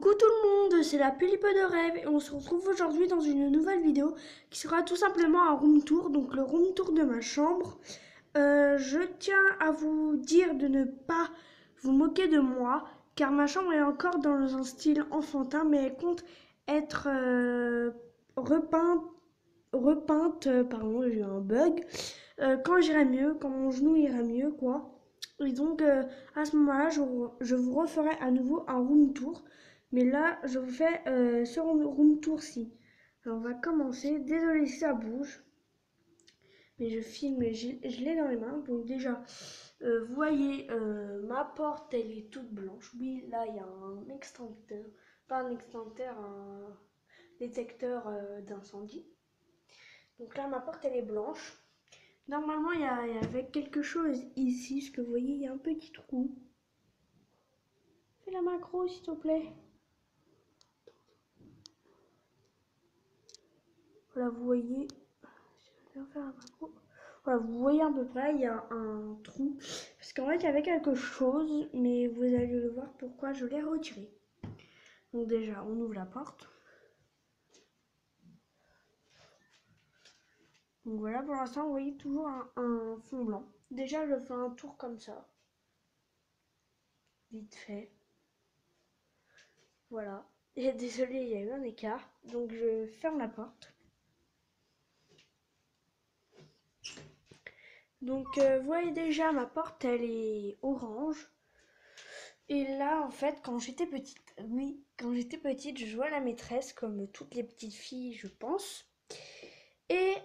Coucou tout le monde, c'est la Pélipe de rêve et on se retrouve aujourd'hui dans une nouvelle vidéo qui sera tout simplement un room tour, donc le room tour de ma chambre. Je tiens à vous dire de ne pas vous moquer de moi car ma chambre est encore dans un style enfantin mais elle compte être repeinte, pardon j'ai eu un bug, quand j'irai mieux, quand mon genou ira mieux quoi. Et donc à ce moment-là je vous referai à nouveau un room tour. Mais là, je vous fais ce room tour-ci. Alors, on va commencer. Désolé si ça bouge. Mais je filme et je l'ai dans les mains. Donc déjà, vous voyez, ma porte, elle est toute blanche. Oui, là, il y a un extincteur. Pas un extincteur, un détecteur d'incendie. Donc là, ma porte, elle est blanche. Normalement, il y avait quelque chose ici. Ce que vous voyez, il y a un petit trou. Fais la macro, s'il te plaît. Voilà, vous voyez. Je vais faire un macro. Voilà, vous voyez à peu près, il y a un trou. Parce qu'en fait, il y avait quelque chose, mais vous allez le voir pourquoi je l'ai retiré. Donc déjà, on ouvre la porte. Donc voilà, pour l'instant, vous voyez toujours un fond blanc. Déjà, je fais un tour comme ça. Vite fait. Voilà. Et désolé, il y a eu un écart. Donc je ferme la porte. Donc vous voyez déjà, ma porte, elle est orange. Et là, en fait, quand j'étais petite, oui, quand j'étais petite, je jouais à la maîtresse, comme toutes les petites filles, je pense. Et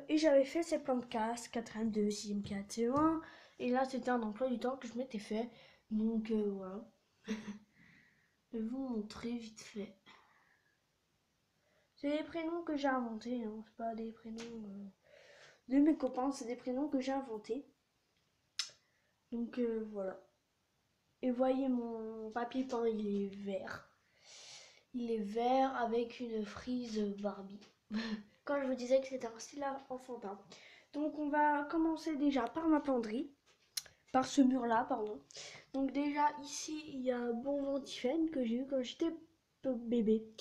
j'avais fait ces plans de casse, 4ème, 2ème, 4 CE1. Et là, c'était un emploi du temps que je m'étais fait. Donc, voilà. Je vais vous montrer vite fait. C'est des prénoms que j'ai inventés, hein. C'est pas des prénoms de mes copains, c'est des prénoms que j'ai inventés. Donc, voilà. Et voyez, mon papier peint, il est vert. Il est vert avec une frise Barbie. Quand je vous disais que c'était un style enfantin. Donc on va commencer déjà par ma penderie. Par ce mur-là, pardon. Donc déjà ici, il y a un bon Tiffen que j'ai eu quand j'étais bébé.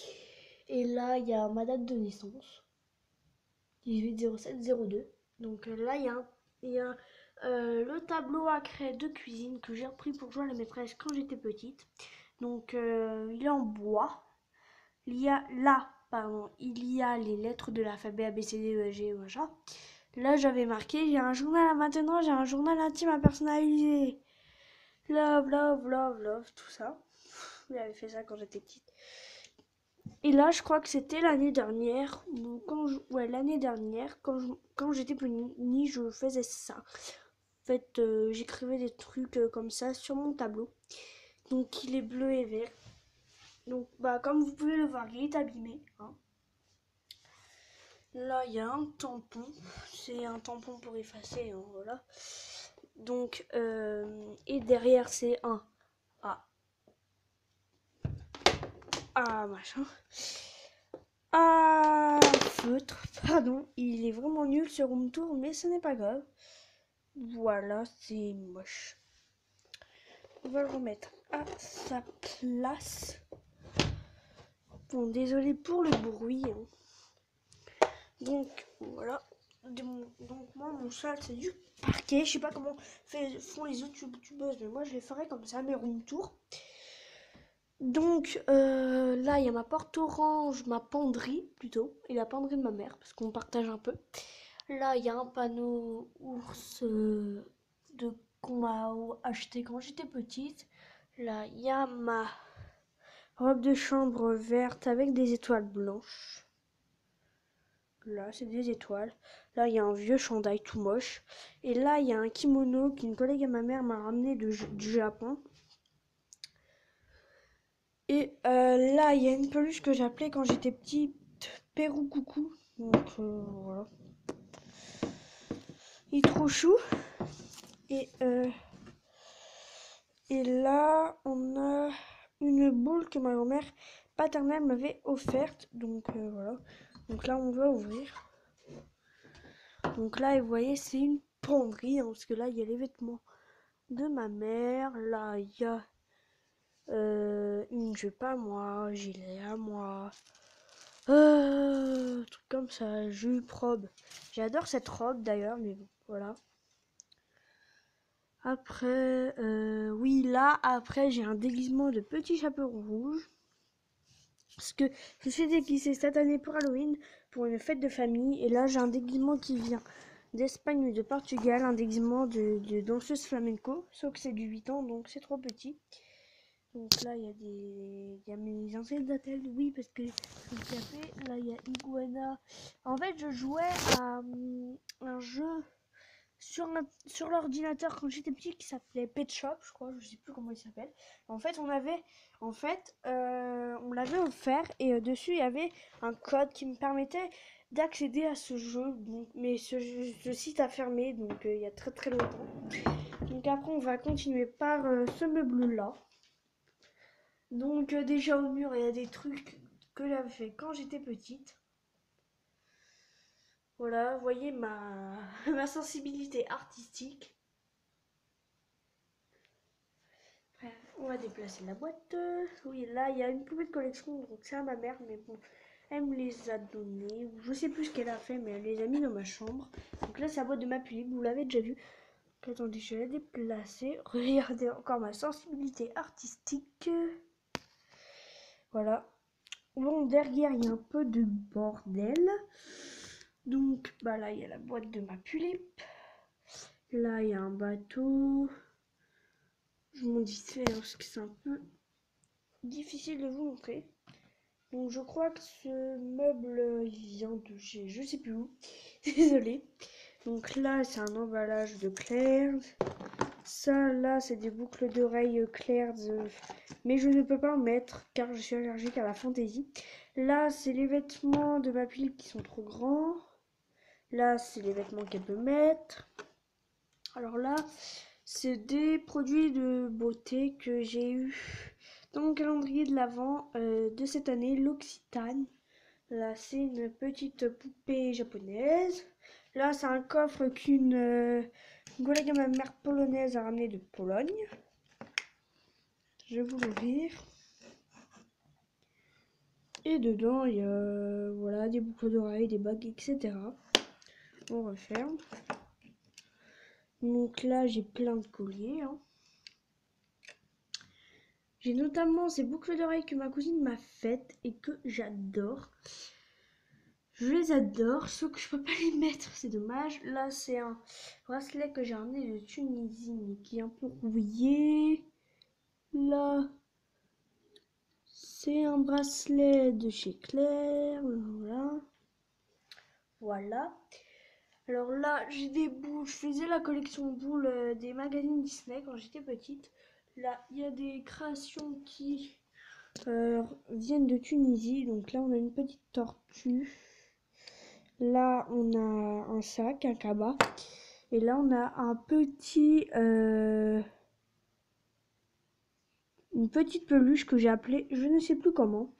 Et là, il y a ma date de naissance. 18/07/02. Donc là, il y a le tableau à craie de cuisine que j'ai repris pour jouer à la maîtresse quand j'étais petite. Donc il est en bois. Il y a là, pardon, il y a les lettres de l'alphabet A, B, C, D, E, F, G, machin. Là, j'avais marqué, j'ai un journal à maintenant, j'ai un journal intime à personnaliser. Love, love, love, love, tout ça. J'avais fait ça quand j'étais petite. Et là, je crois que c'était l'année dernière, ouais, l'année dernière, quand j'étais petite, je faisais ça. En fait, j'écrivais des trucs comme ça sur mon tableau. Donc, il est bleu et vert. Donc, bah, comme vous pouvez le voir, il est abîmé. Hein. Là, il y a un tampon. C'est un tampon pour effacer, hein, voilà. Donc, et derrière, c'est un machin. Feutre. Pardon, il est vraiment nul ce room tour, mais ce n'est pas grave. Voilà, c'est moche. On va le remettre à sa place. Bon, désolé pour le bruit. Hein. Donc, voilà. Donc moi mon sol c'est du parquet. Je sais pas comment font les autres youtubeuses, mais moi je les ferai comme ça, mes room tours. Donc là il y a ma porte orange, ma penderie plutôt, et la penderie de ma mère, parce qu'on partage un peu. Là il y a un panneau ours qu'on m'a acheté quand j'étais petite. Là il y a ma robe de chambre verte avec des étoiles blanches. Là, c'est des étoiles. Là, il y a un vieux chandail tout moche. Et là, il y a un kimono qu'une collègue à ma mère m'a ramené du Japon. Et là, il y a une peluche que j'appelais quand j'étais petite Pérou Coucou. Donc, voilà. Il est trop chou. Et là, on a une boule que ma grand-mère paternelle m'avait offerte. Donc, voilà. Donc là, on va ouvrir. Donc là, vous voyez, c'est une penderie, hein, parce que là, il y a les vêtements de ma mère. Là, il y a Une jupe à moi, gilet à moi, truc comme ça, jupe, robe. J'adore cette robe d'ailleurs, mais bon, voilà. Après, oui, là, après, j'ai un déguisement de petit chapeau rouge. Parce que je suis déguisée cette année pour Halloween, pour une fête de famille. Et là, j'ai un déguisement qui vient d'Espagne ou de Portugal, un déguisement de danseuse flamenco. Sauf que c'est du 8 ans, donc c'est trop petit. Donc là, il y a mes anciennes attelles, oui, parce que je me suis fait. Là, il y a Iguana. En fait, je jouais à un jeu sur l'ordinateur quand j'étais petit qui s'appelait Pet Shop, je crois, je sais plus comment il s'appelle. On l'avait offert et dessus il y avait un code qui me permettait d'accéder à ce jeu. Donc, mais ce site a fermé donc il y a très très longtemps. Donc après on va continuer par ce meuble là. Donc déjà au mur il y a des trucs que j'avais fait quand j'étais petite. Voilà, vous voyez ma sensibilité artistique. On va déplacer la boîte. Oui, là, il y a une poupée de collection, donc c'est à ma mère, mais bon, elle me les a données. Je sais plus ce qu'elle a fait, mais elle les a mis dans ma chambre. Donc là, c'est la boîte de ma pull, vous l'avez déjà vu. Donc, attendez, je vais la déplacer. Regardez encore ma sensibilité artistique. Voilà. Bon, derrière, il y a un peu de bordel. Donc, bah là, il y a la boîte de ma pull. Là, il y a un bateau. Je m'en dis fait parce que c'est un peu difficile de vous montrer. Donc je crois que ce meuble vient de chez je sais plus où. Désolée. Donc là c'est un emballage de Claire's. Ça là c'est des boucles d'oreilles Claire's. Mais je ne peux pas en mettre car je suis allergique à la fantaisie. Là c'est les vêtements de ma fille qui sont trop grands. Là c'est les vêtements qu'elle peut mettre. Alors là c'est des produits de beauté que j'ai eu dans mon calendrier de l'Avent de cette année, l'Occitane. Là, c'est une petite poupée japonaise. Là, c'est un coffre qu'une collègue à ma mère polonaise a ramené de Pologne. Je vais vous l'ouvrir. Et dedans, il y a voilà, des boucles d'oreilles, des bagues, etc. On referme. Donc là, j'ai plein de colliers. Hein. J'ai notamment ces boucles d'oreilles que ma cousine m'a faites et que j'adore. Je les adore, sauf que je peux pas les mettre, c'est dommage. Là, c'est un bracelet que j'ai ramené de Tunisie, mais qui est un peu rouillé. Là, c'est un bracelet de chez Claire. Voilà. Voilà. Alors là, j'ai des boules. Je faisais la collection boules des magazines Disney quand j'étais petite. Là, il y a des créations qui viennent de Tunisie. Donc là, on a une petite tortue. Là, on a un sac, un cabas. Et là, on a un petit... une petite peluche que j'ai appelée, je ne sais plus comment.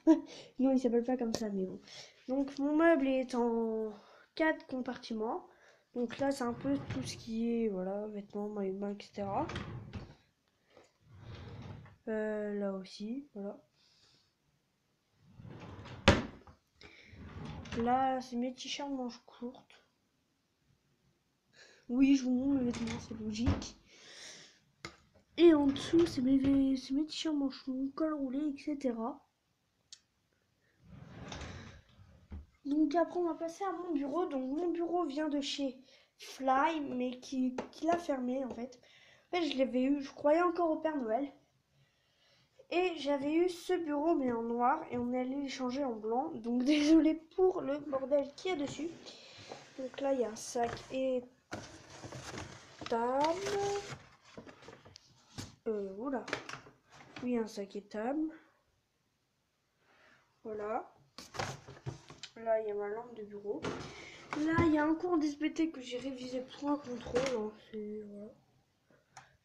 Non, il s'appelle pas comme ça, mais bon. Donc, mon meuble est en 4 compartiments. Donc là, c'est un peu tout ce qui est, voilà, vêtements, maillots de bain, etc. Là aussi, voilà. Là, c'est mes t-shirts manches courtes. Oui, je vous montre mes vêtements, c'est logique. Et en dessous, c'est mes t-shirts manches longues, col roulé, etc. Donc après, on va passer à mon bureau. Donc mon bureau vient de chez Fly, mais qui l'a fermé en fait. En fait, je l'avais eu, je croyais encore au Père Noël. Et j'avais eu ce bureau, mais en noir, et on est allé le changer en blanc. Donc désolé pour le bordel qu'il y a dessus. Donc là, il y a un sac et table. Oula. Oui, un sac et table. Voilà. Là, il y a ma lampe de bureau. Là, il y a un cours d'SBT que j'ai révisé pour un contrôle. Hein. Voilà.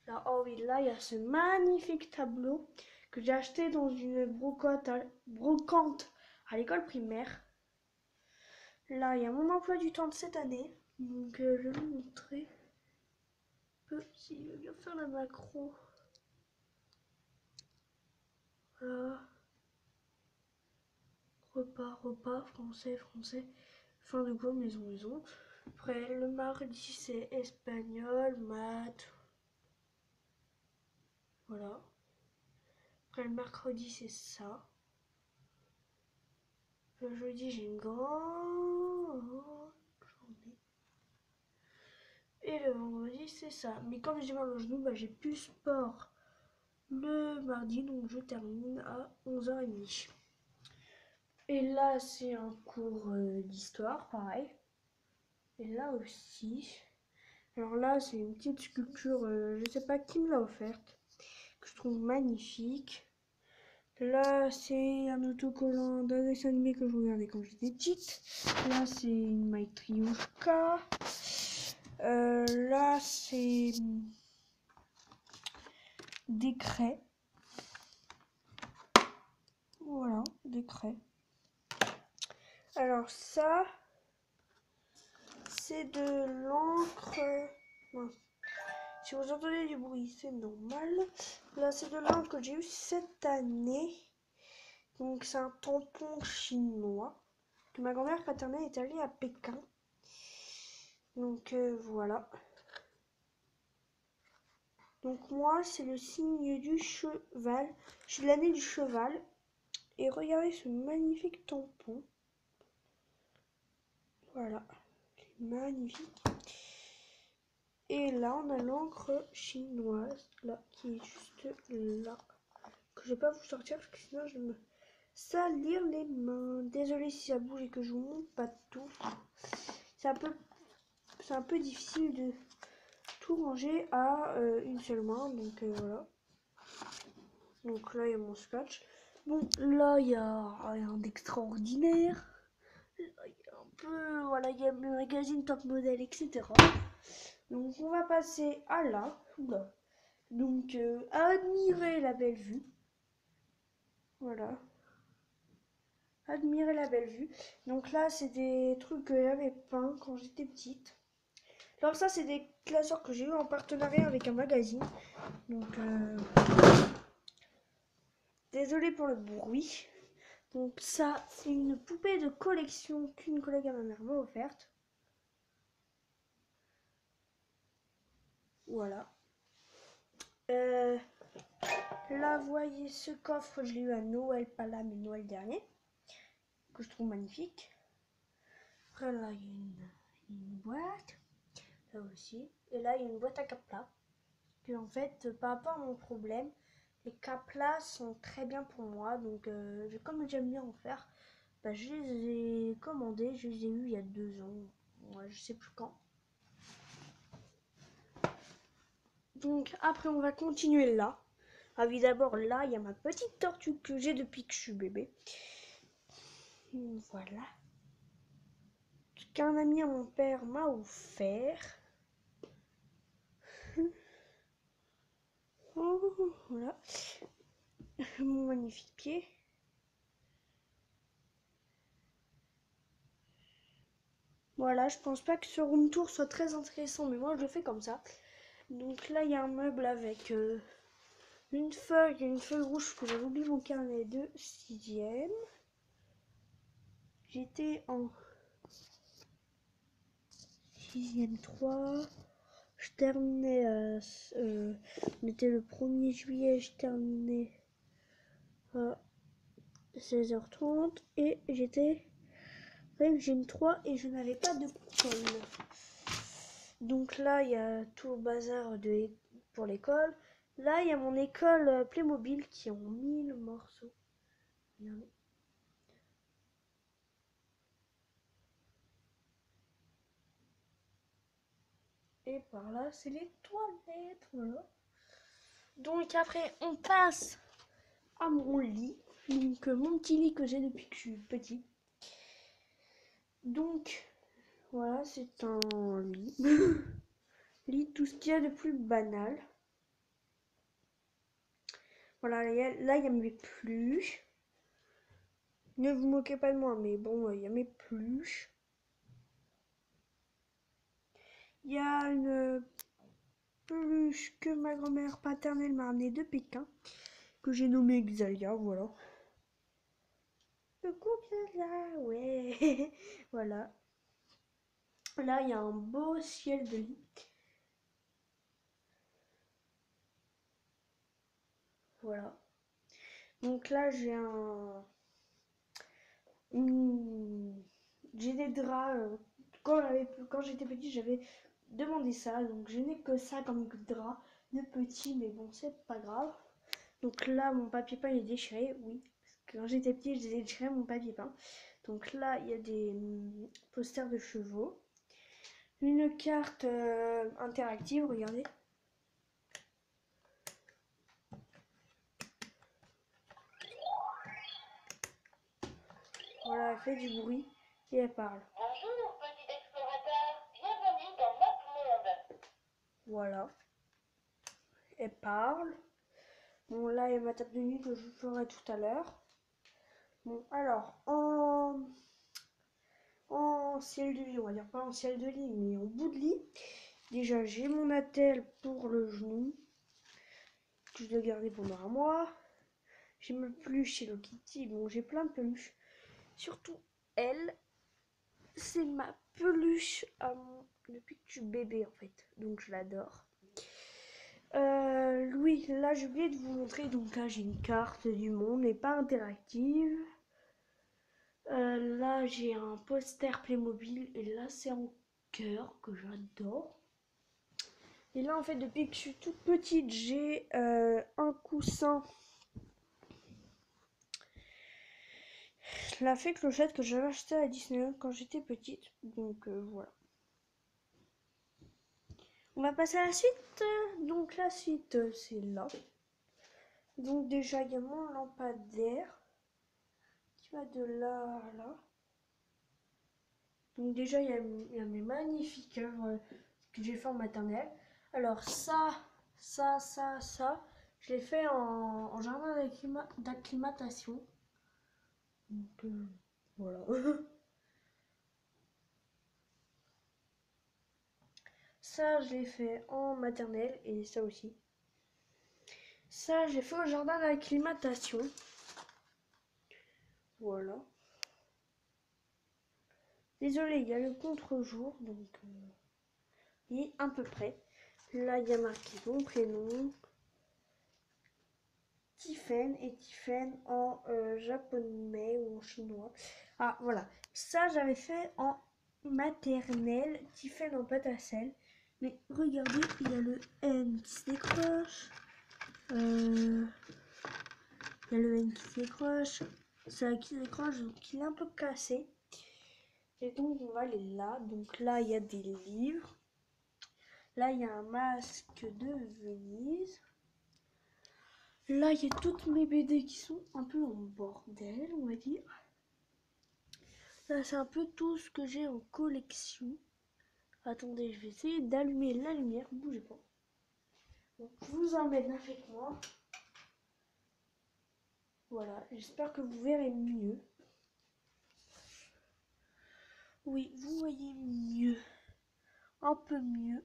Là, oh oui, là, il y a ce magnifique tableau que j'ai acheté dans une brocante à l'école primaire. Là, il y a mon emploi du temps de cette année. Donc, je vais vous montrer un peu s'il veut bien faire la macro. Voilà. Repas, français, fin de cours, maison. Après, le mardi, c'est espagnol, maths. Voilà. Après, le mercredi, c'est ça. Le jeudi, j'ai une grande journée. Et le vendredi, c'est ça. Mais comme j'ai mal au genou, j'ai plus sport le mardi, donc je termine à 11h30. Et là, c'est un cours d'histoire, pareil. Et là aussi. Alors là, c'est une petite sculpture, je sais pas qui me l'a offerte, que je trouve magnifique. Là, c'est un autocollant d'un dessin animé que je regardais quand j'étais petite. Là, c'est une Matryoshka. Là, c'est des craies. Voilà, des craies. Alors ça, c'est de l'encre. Si vous entendez du bruit, c'est normal. Là, c'est de l'encre que j'ai eu cette année. Donc, c'est un tampon chinois. Que ma grand-mère paternelle est allée à Pékin. Donc, voilà. Donc, moi, c'est le signe du cheval. Je suis de l'année du cheval. Et regardez ce magnifique tampon. Voilà. C'est magnifique. Et là, on a l'encre chinoise, là, qui est juste là. Que je vais pas vous sortir parce que sinon je vais me salir les mains. Désolée si ça bouge et que je vous montre pas tout. C'est un peu difficile de tout ranger à une seule main. Donc voilà. Donc là, il y a mon scotch. Bon, là, il y a rien d'extraordinaire. Il y a un peu, voilà, il y a le magazine Top Model, etc. Donc on va passer à là. Oula. Donc admirer la belle vue. Voilà. Admirer la belle vue. Donc là, c'est des trucs que j'avais peints quand j'étais petite. Alors ça, c'est des classeurs que j'ai eu en partenariat avec un magazine. Donc désolé pour le bruit. Donc ça, c'est une poupée de collection qu'une collègue à ma mère m'a offerte. Voilà. Là, voyez ce coffre, je l'ai eu à Noël, pas là, mais Noël dernier, que je trouve magnifique. Après, là, il y a une boîte, là aussi. Et là, il y a une boîte à capla. Que, en fait, par rapport à mon problème, les caplas sont très bien pour moi. Donc, comme j'aime bien en faire, je les ai commandés. Je les ai eus il y a 2 ans. Ouais, je sais plus quand. Donc, après, on va continuer là. Ah oui, d'abord, là, il y a ma petite tortue que j'ai depuis que je suis bébé. Voilà. Qu'un ami à mon père m'a offert. Oh, voilà. Mon magnifique pied. Voilà, je pense pas que ce room tour soit très intéressant, mais moi je le fais comme ça. Donc là, il y a un meuble avec une feuille rouge, que j'avais oublié mon carnet de 6e. J'étais en 6e 3. Je terminais, on était le 1er juillet, je terminais à 16h30 et j'étais régime 3 et je n'avais pas de colle. Donc là, il y a tout le bazar pour l'école. Là, il y a mon école Playmobil qui ont 1000 morceaux. Regardez. Et par là, c'est les toilettes. Voilà. Donc après, on passe à mon lit. Donc mon petit lit que j'ai depuis que je suis petite. Donc voilà, c'est un lit. Lit, tout ce qu'il y a de plus banal. Voilà, là, il y a mes peluches. Ne vous moquez pas de moi, mais bon, il y a mes peluches. Il y a une peluche que ma grand-mère paternelle m'a ramenée de Pékin. que j'ai nommé Xalia, voilà. Le couple là, ouais. Voilà. Là, il y a un beau ciel de lit. Voilà. Donc là, j'ai un... J'ai des draps. Quand j'étais petit, j'avais demandé ça. Donc je n'ai que ça comme drap de petit, mais bon, c'est pas grave. Donc là, mon papier peint est déchiré, oui. Quand j'étais petit, j'ai déchiré mon papier peint. Donc là, il y a des posters de chevaux. Une carte interactive, regardez. Voilà, elle fait du bruit et elle parle. Bonjour, petit explorateur, bienvenue dans notre monde. Voilà, elle parle. Bon, là, il y a ma table de nuit que je vous ferai tout à l'heure. Bon, alors, en ciel de lit, on va dire pas en ciel de lit, mais en bout de lit. Déjà, j'ai mon attelle pour le genou, que je dois garder pendant un mois. J'ai ma peluche Hello Kitty. Bon, j'ai plein de peluches. Surtout, elle, c'est ma peluche depuis que je suis bébé, en fait. Donc, je l'adore. Oui, là, j'ai oublié de vous montrer. Donc, là, j'ai une carte du monde, mais pas interactive. Là, j'ai un poster Playmobil. Et là, c'est en cœur que j'adore. Et là, en fait, depuis que je suis toute petite, j'ai un coussin. La fée Clochette que j'avais acheté à Disneyland quand j'étais petite. Donc voilà. On va passer à la suite. Donc la suite, c'est là. Donc déjà, il y a mon lampadaire qui va de là à là. Donc déjà, il y a mes magnifiques œuvres que j'ai fait en maternelle. Alors ça, je l'ai fait en jardin d'acclimatation. Donc voilà. Ça, je l'ai fait en maternelle et ça aussi. Ça, j'ai fait au jardin d'acclimatation. Voilà. Désolé, il y a le contre-jour, donc il est à peu près. Là, il y a marqué mon prénom. Tiffen et Tiffen en japonais ou en chinois. Ah, voilà. Ça, j'avais fait en maternelle. Tiffen en pâte à sel. Mais regardez, il y a le N qui se décroche. Il y a le N qui se décroche. Ça qui se décroche, donc il est un peu cassé. Et donc, on va aller là. Donc là, il y a des livres. Là, il y a un masque de Venise. Là, il y a toutes mes BD qui sont un peu en bordel, on va dire. Là, c'est un peu tout ce que j'ai en collection. Attendez, je vais essayer d'allumer la lumière. Bougez pas. Donc, je vous emmène avec moi. Voilà, j'espère que vous verrez mieux. Oui, vous voyez mieux. Un peu mieux.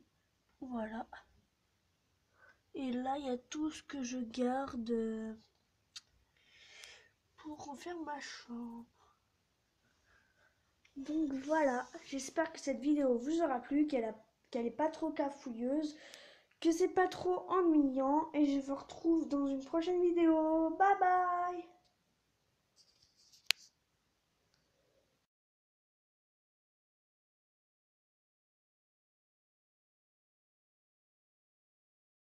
Voilà. Et là, il y a tout ce que je garde pour refaire ma chambre. Donc voilà, j'espère que cette vidéo vous aura plu, qu'elle est pas trop cafouilleuse, que c'est pas trop ennuyant, et je vous retrouve dans une prochaine vidéo. Bye bye!